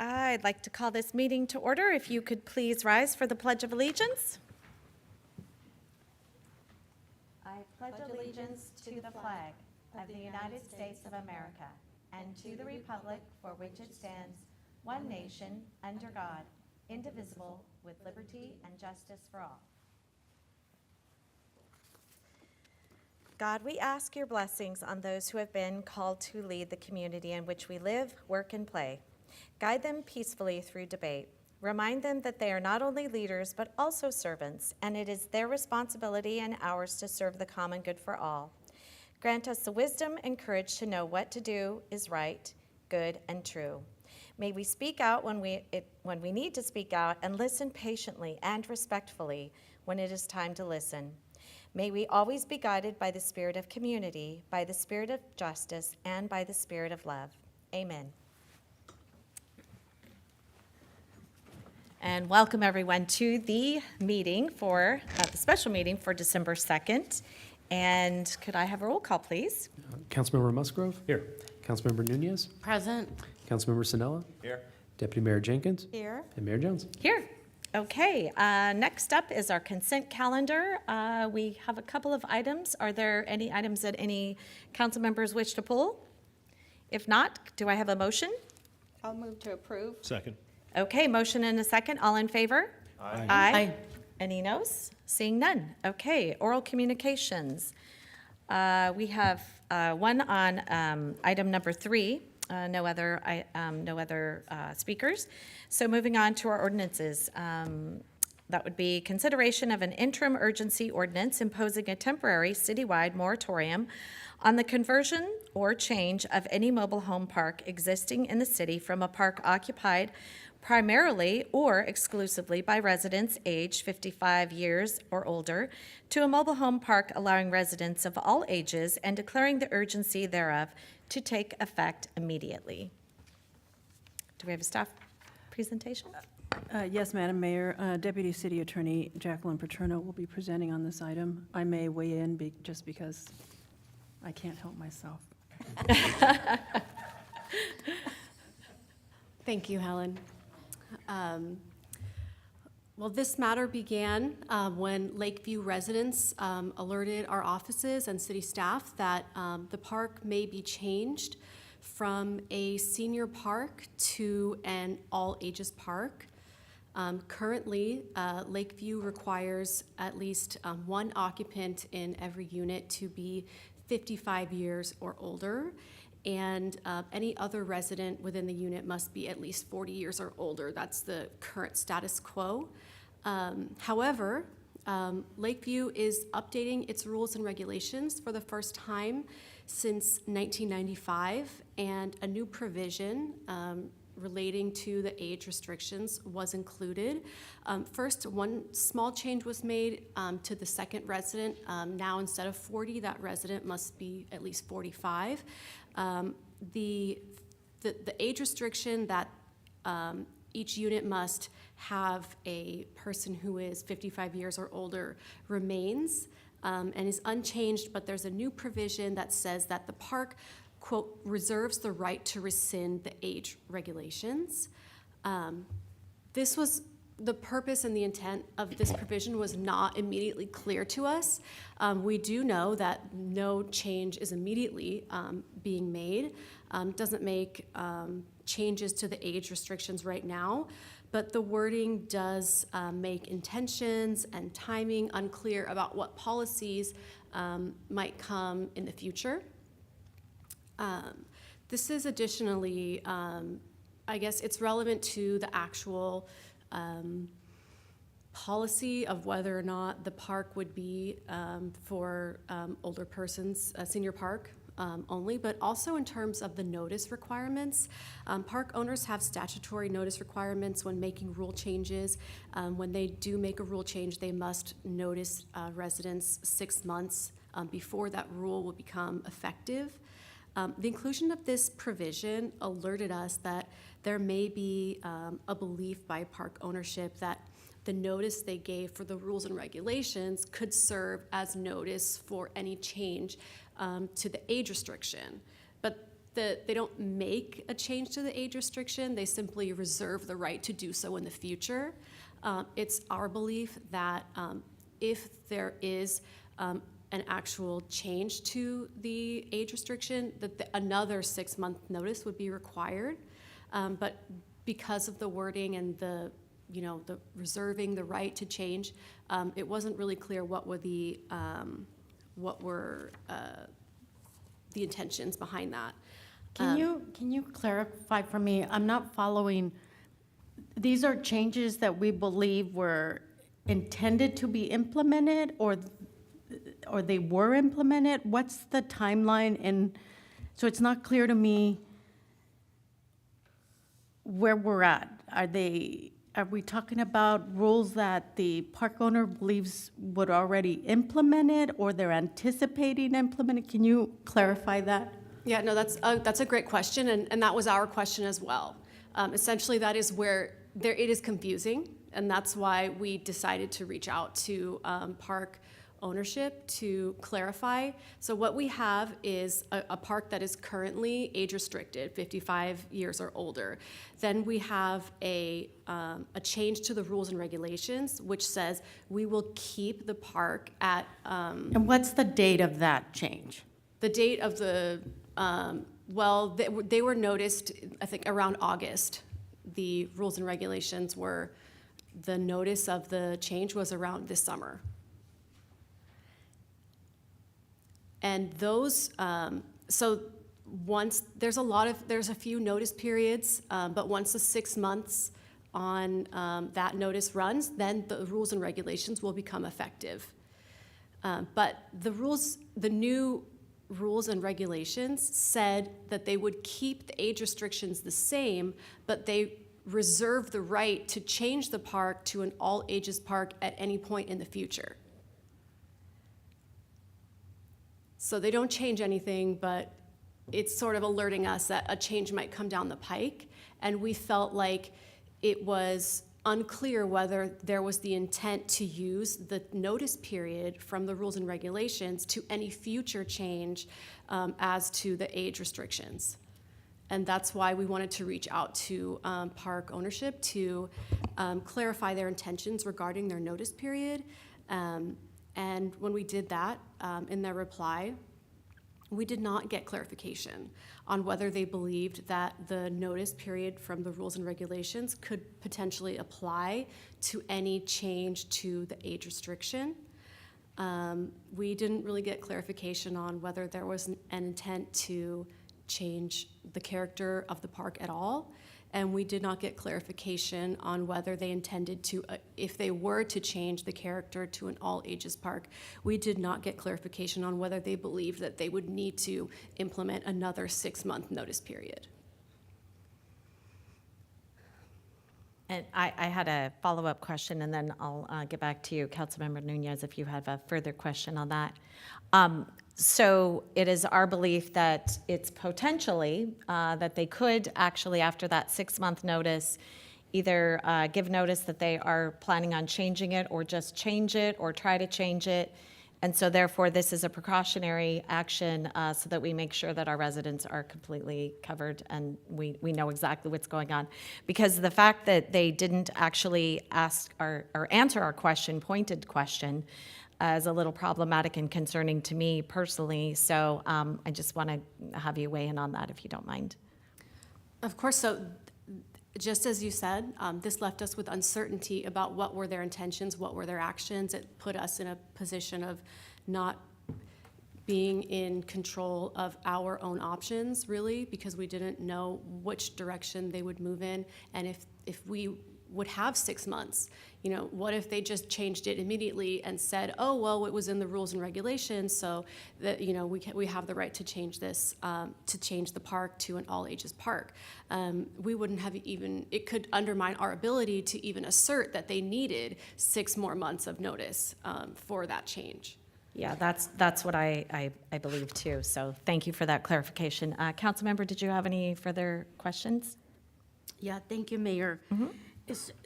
I'd like to call this meeting to order. If you could please rise for the Pledge of Allegiance. I pledge allegiance to the flag of the United States of America and to the republic for which it stands, one nation, under God, indivisible, with liberty and justice for all. God, we ask your blessings on those who have been called to lead the community in which we live, work, and play. Guide them peacefully through debate. Remind them that they are not only leaders, but also servants, and it is their responsibility and ours to serve the common good for all. Grant us the wisdom and courage to know what to do is right, good, and true. May we speak out when we need to speak out, and listen patiently and respectfully when it is time to listen. May we always be guided by the spirit of community, by the spirit of justice, and by the spirit of love. Amen. And welcome everyone to the meeting for the special meeting for December 2nd. And could I have a roll call, please? Councilmember Musgrove? Here. Councilmember Nunez? Present. Councilmember Sinella? Here. Deputy Mayor Jenkins? Here. And Mayor Jones? Here. Okay, next up is our consent calendar. We have a couple of items. Are there any items that any council members wish to pull? If not, do I have a motion? I'll move to approve. Second. Okay, motion and a second. All in favor? Aye. Aye. Any noes? Seeing none. Okay, oral communications. We have one on item number 3. No other speakers. So moving on to our ordinances. That would be consideration of an interim urgency ordinance imposing a temporary citywide moratorium on the conversion or change of any mobile home park existing in the city from a park occupied primarily or exclusively by residents aged 55 years or older to a mobile home park allowing residents of all ages and declaring the urgency thereof to take effect immediately. Do we have a staff presentation? Yes, Madam Mayor. Deputy City Attorney Jacqueline Paterno will be presenting on this item. I may weigh in just because I can't help myself. Thank you, Helen. Well, this matter began when Lakeview residents alerted our offices and city staff that the park may be changed from a senior park to an all-ages park. Currently, Lakeview requires at least one occupant in every unit to be 55 years or older, and any other resident within the unit must be at least 40 years or older. That's the current status quo. However, Lakeview is updating its rules and regulations for the first time since 1995, and a new provision relating to the age restrictions was included. First, one small change was made to the second resident. Now, instead of 40, that resident must be at least 45. The age restriction that each unit must have a person who is 55 years or older remains and is unchanged, but there's a new provision that says that the park, quote, reserves the right to rescind the age regulations. This was the purpose and the intent of this provision was not immediately clear to us. We do know that no change is immediately being made. Doesn't make changes to the age restrictions right now, but the wording does make intentions and timing unclear about what policies might come in the future. This is additionally, I guess it's relevant to the actual policy of whether or not the park would be for older persons, a senior park only, but also in terms of the notice requirements. Park owners have statutory notice requirements when making rule changes. When they do make a rule change, they must notice residents 6 months before that rule will become effective. The inclusion of this provision alerted us that there may be a belief by park ownership that the notice they gave for the rules and regulations could serve as notice for any change to the age restriction. But they don't make a change to the age restriction, they simply reserve the right to do so in the future. It's our belief that if there is an actual change to the age restriction, that another 6-month notice would be required. But because of the wording and the reserving the right to change, it wasn't really clear what were the intentions behind that. Can you clarify for me? I'm not following. These are changes that we believe were intended to be implemented, or they were implemented? What's the timeline? And so it's not clear to me where we're at. Are we talking about rules that the park owner believes would already implemented, or they're anticipating implementing? Can you clarify that? Yeah, no, that's a great question, and that was our question as well. Essentially, that is where it is confusing, and that's why we decided to reach out to park ownership to clarify. So what we have is a park that is currently age restricted, 55 years or older. Then we have a change to the rules and regulations, which says we will keep the park at. And what's the date of that change? The date of the, they were noticed, I think, around August. The rules and regulations were, the notice of the change was around this summer. And those, so once, there's a few notice periods, but once the 6 months on that notice runs, then the rules and regulations will become effective. But the new rules and regulations said that they would keep the age restrictions the same, but they reserve the right to change the park to an all-ages park at any point in the future. So they don't change anything, but it's sort of alerting us that a change might come down the pike, and we felt like it was unclear whether there was the intent to use the notice period from the rules and regulations to any future change as to the age restrictions. And that's why we wanted to reach out to park ownership to clarify their intentions regarding their notice period. And when we did that, in their reply, we did not get clarification on whether they believed that the notice period from the rules and regulations could potentially apply to any change to the age restriction. We didn't really get clarification on whether there was an intent to change the character of the park at all. And we did not get clarification on whether they intended to, if they were to change the character to an all-ages park, we did not get clarification on whether they believed that they would need to implement another 6-month notice period. And I had a follow-up question, and then I'll get back to you, Councilmember Nunez, if you have a further question on that. So it is our belief that it's potentially that they could actually, after that 6-month notice, either give notice that they are planning on changing it, or just change it, or try to change it. And so therefore, this is a precautionary action so that we make sure that our residents are completely covered and we know exactly what's going on. Because the fact that they didn't actually ask or answer our pointed question, is a little problematic and concerning to me personally. So I just want to have you weigh in on that, if you don't mind. Of course. So just as you said, this left us with uncertainty about what were their intentions, what were their actions. It put us in a position of not being in control of our own options, really, because we didn't know which direction they would move in, and if we would have 6 months. What if they just changed it immediately and said, oh, well, it was in the rules and regulations, so that, we have the right to change this, to change the park to an all-ages park. We wouldn't have it could undermine our ability to even assert that they needed 6 more months of notice for that change. Yeah, that's what I believe too. So thank you for that clarification. Councilmember, did you have any further questions? Yeah, thank you, Mayor.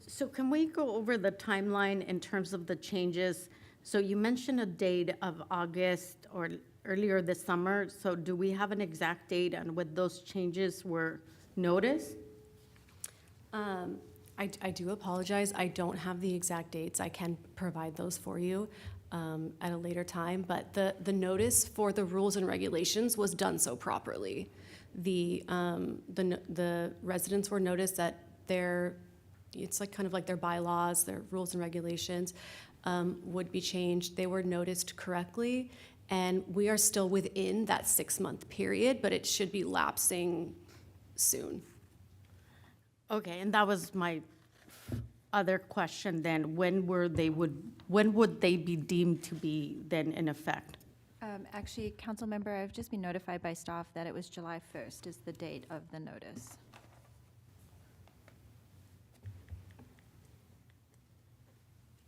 So can we go over the timeline in terms of the changes? So you mentioned a date of August or earlier this summer. So do we have an exact date on when those changes were noticed? I do apologize. I don't have the exact dates. I can provide those for you at a later time. But the notice for the rules and regulations was done so properly. The residents were noticed that it's like kind of like their bylaws, their rules and regulations would be changed. They were noticed correctly, and we are still within that 6-month period, but it should be lapsing soon. Okay, and that was my other question then. When would they be deemed to be then in effect? Actually, council member, I've just been notified by staff that it was July 1st is the date of the notice.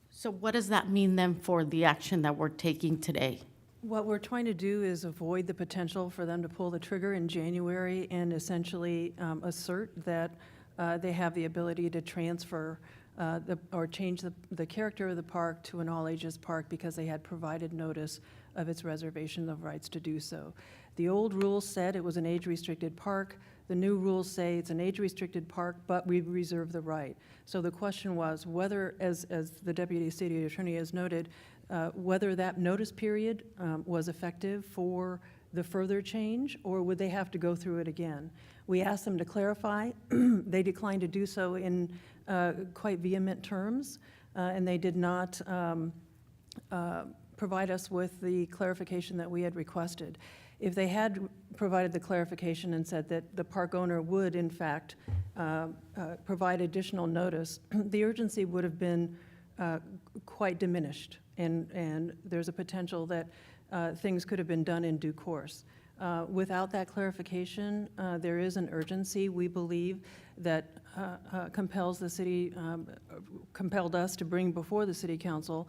So what does that mean then for the action that we're taking today? What we're trying to do is avoid the potential for them to pull the trigger in January and essentially assert that they have the ability to transfer or change the character of the park to an all-ages park because they had provided notice of its reservation of rights to do so. The old rules said it was an age-restricted park. The new rules say it's an age-restricted park, but we reserve the right. So the question was whether, as the Deputy City Attorney has noted, whether that notice period was effective for the further change, or would they have to go through it again? We asked them to clarify. They declined to do so in quite vehement terms, and they did not provide us with the clarification that we had requested. If they had provided the clarification and said that the park owner would, in fact, provide additional notice, the urgency would have been quite diminished, and there's a potential that things could have been done in due course. Without that clarification, there is an urgency, we believe, that compelled us to bring before the City Council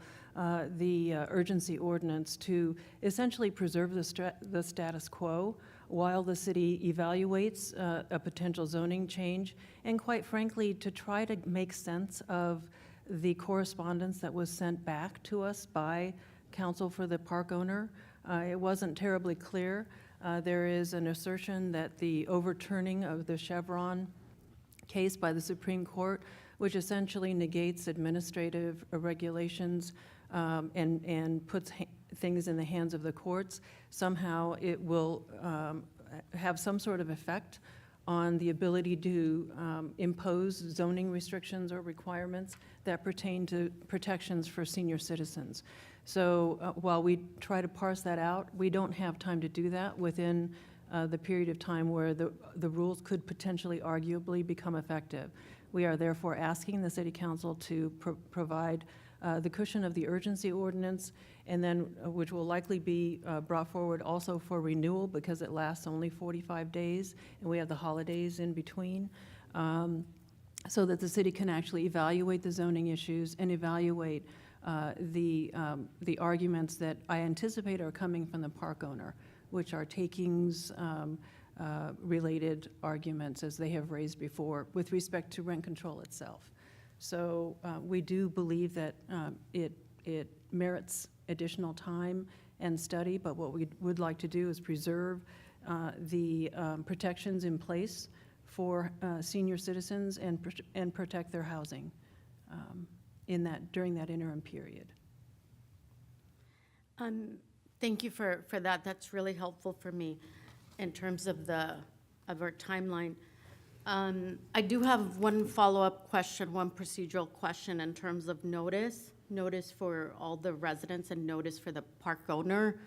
the urgency ordinance to essentially preserve the status quo while the city evaluates a potential zoning change, and quite frankly, to try to make sense of the correspondence that was sent back to us by counsel for the park owner. It wasn't terribly clear. There is an assertion that the overturning of the Chevron case by the Supreme Court, which essentially negates administrative regulations and puts things in the hands of the courts, somehow it will have some sort of effect on the ability to impose zoning restrictions or requirements that pertain to protections for senior citizens. So while we try to parse that out, we don't have time to do that within the period of time where the rules could potentially arguably become effective. We are therefore asking the City Council to provide the cushion of the urgency ordinance, and then which will likely be brought forward also for renewal because it lasts only 45 days and we have the holidays in between, so that the city can actually evaluate the zoning issues and evaluate the arguments that I anticipate are coming from the park owner, which are takings related arguments as they have raised before with respect to rent control itself. So we do believe that it merits additional time and study, but what we would like to do is preserve the protections in place for senior citizens and protect their housing during that interim period. Thank you for that. That's really helpful for me in terms of our timeline. I do have one follow-up question, one procedural question in terms of notice for all the residents and notice for the park owner.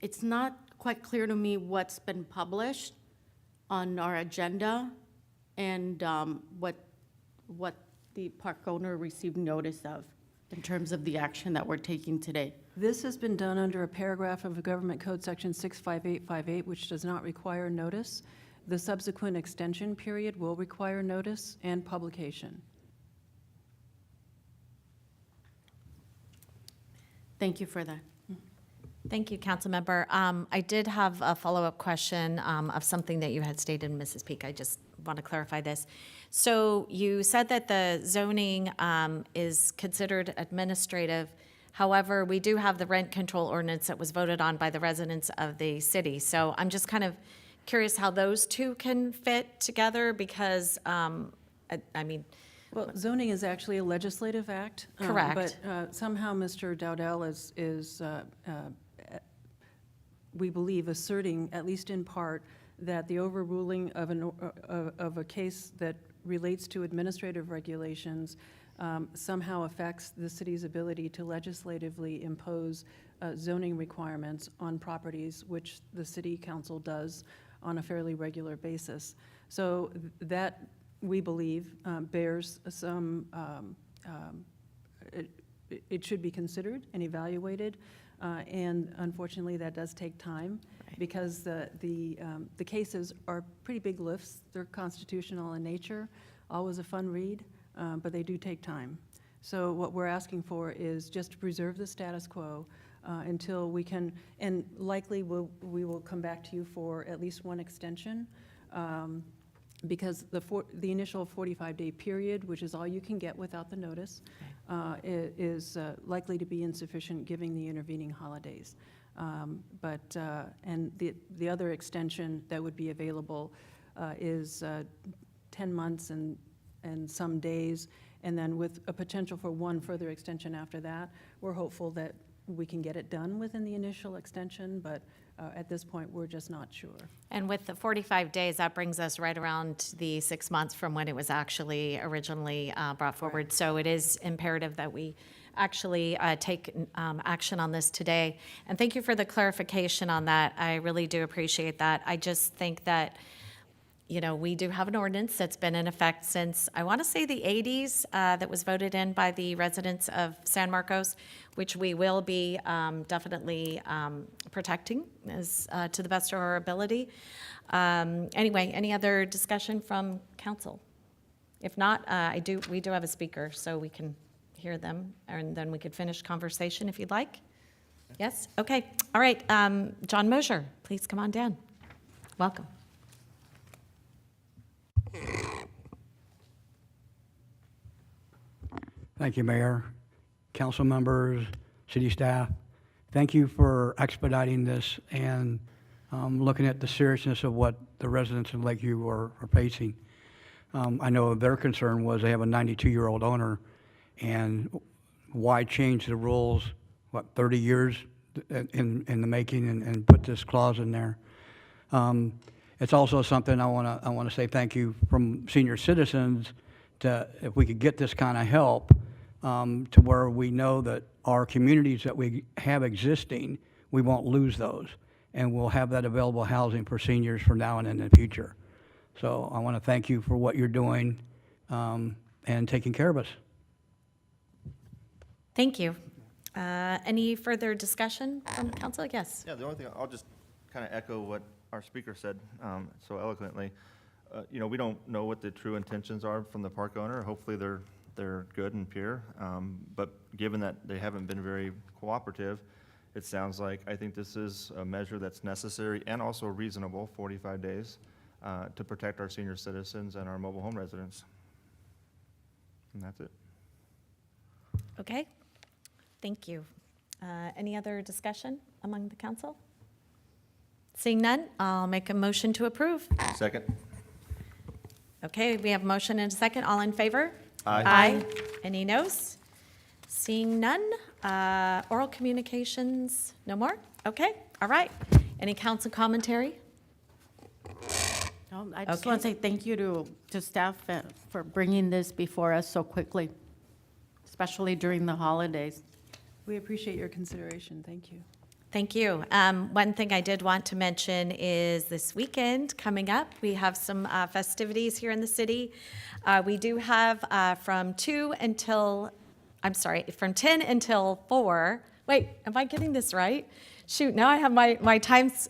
It's not quite clear to me what's been published on our agenda and what the park owner received notice of in terms of the action that we're taking today. This has been done under a paragraph of Government Code Section 65858, which does not require notice. The subsequent extension period will require notice and publication. Thank you for that. Thank you, Councilmember. I did have a follow-up question of something that you had stated, Mrs. Peak. I just want to clarify this. So you said that the zoning is considered administrative. However, we do have the rent control ordinance that was voted on by the residents of the city. So I'm just kind of curious how those two can fit together because, I mean, Well, zoning is actually a legislative act. Correct. But somehow Mr. Dowdell is we believe, asserting, at least in part, that the overruling of a case that relates to administrative regulations somehow affects the city's ability to legislatively impose zoning requirements on properties, which the city council does on a fairly regular basis. So that, we believe, bears some, it should be considered and evaluated. And unfortunately, that does take time because the cases are pretty big lifts. They're constitutional in nature, always a fun read, but they do take time. So what we're asking for is just to preserve the status quo until we can, and likely we will come back to you for at least one extension because the initial 45-day period, which is all you can get without the notice, is likely to be insufficient given the intervening holidays. And the other extension that would be available is 10 months and some days, and then with a potential for one further extension after that. We're hopeful that we can get it done within the initial extension, but at this point, we're just not sure. and with the 45 days, that brings us right around the 6 months from when it was actually originally brought forward. So it is imperative that we actually take action on this today. And thank you for the clarification on that. I really do appreciate that. I just think that, you know, we do have an ordinance that's been in effect since, I want to say the 80s, that was voted in by the residents of San Marcos, which we will be definitely protecting as to the best of our ability. Anyway, any other discussion from council? If not, we do have a speaker, so we can hear them, and then we could finish conversation if you'd like. Yes? Okay. All right. John Mosher, please come on down. Welcome. Thank you, Mayor, council members, city staff. Thank you for expediting this and looking at the seriousness of what the residents of Lakeview are facing. I know their concern was they have a 92-year-old owner, and why change the rules, 30 years in the making and put this clause in there. It's also something I want to say thank you from senior citizens to, if we could get this kind of help to where we know that our communities that we have existing, we won't lose those, and we'll have that available housing for seniors from now and in the future. So I want to thank you for what you're doing and taking care of us. Thank you. Any further discussion from council? Yes. Yeah, the only thing, I'll just kind of echo what our speaker said so eloquently. You know, we don't know what the true intentions are from the park owner. Hopefully they're good and pure. But given that they haven't been very cooperative, it sounds like I think this is a measure that's necessary and also reasonable, 45 days, to protect our senior citizens and our mobile home residents. And that's it. Okay. Thank you. Any other discussion among the council? Seeing none, I'll make a motion to approve. Second. Okay, we have a motion and a second. All in favor? Aye. Aye. Any noes? Seeing none. Oral communications, no more? Okay, all right. Any council commentary? No, I just want to say thank you to staff for bringing this before us so quickly, especially during the holidays. We appreciate your consideration. Thank you. Thank you. One thing I did want to mention is this weekend coming up, we have some festivities here in the city. We do have from 10 until 4. Wait, am I getting this right? Shoot, now I have my times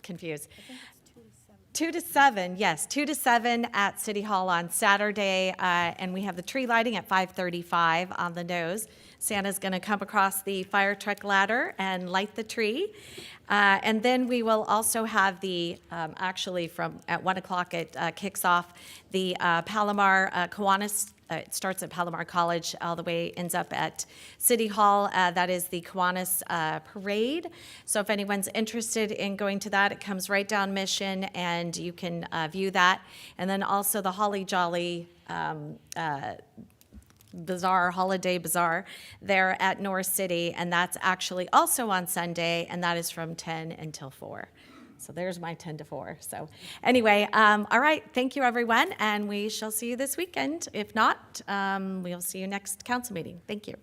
confused. 2 to 7, yes, 2 to 7 at City Hall on Saturday, and we have the tree lighting at 5:35 on the nose. Santa's going to come across the fire truck ladder and light the tree. And then we will also have the, actually from at 1 o'clock it kicks off the Palomar Kiwanis it starts at Palomar College, all the way ends up at City Hall. That is the Kiwanis Parade. So if anyone's interested in going to that, it comes right down Mission, and you can view that. And then also the Holly Jolly Bazaar, Holiday Bazaar, there at North City, and that's actually also on Sunday, and that is from 10 until 4. So there's my 10 to 4. So anyway, all right, thank you, everyone, and we shall see you this weekend. If not, we'll see you next council meeting. Thank you.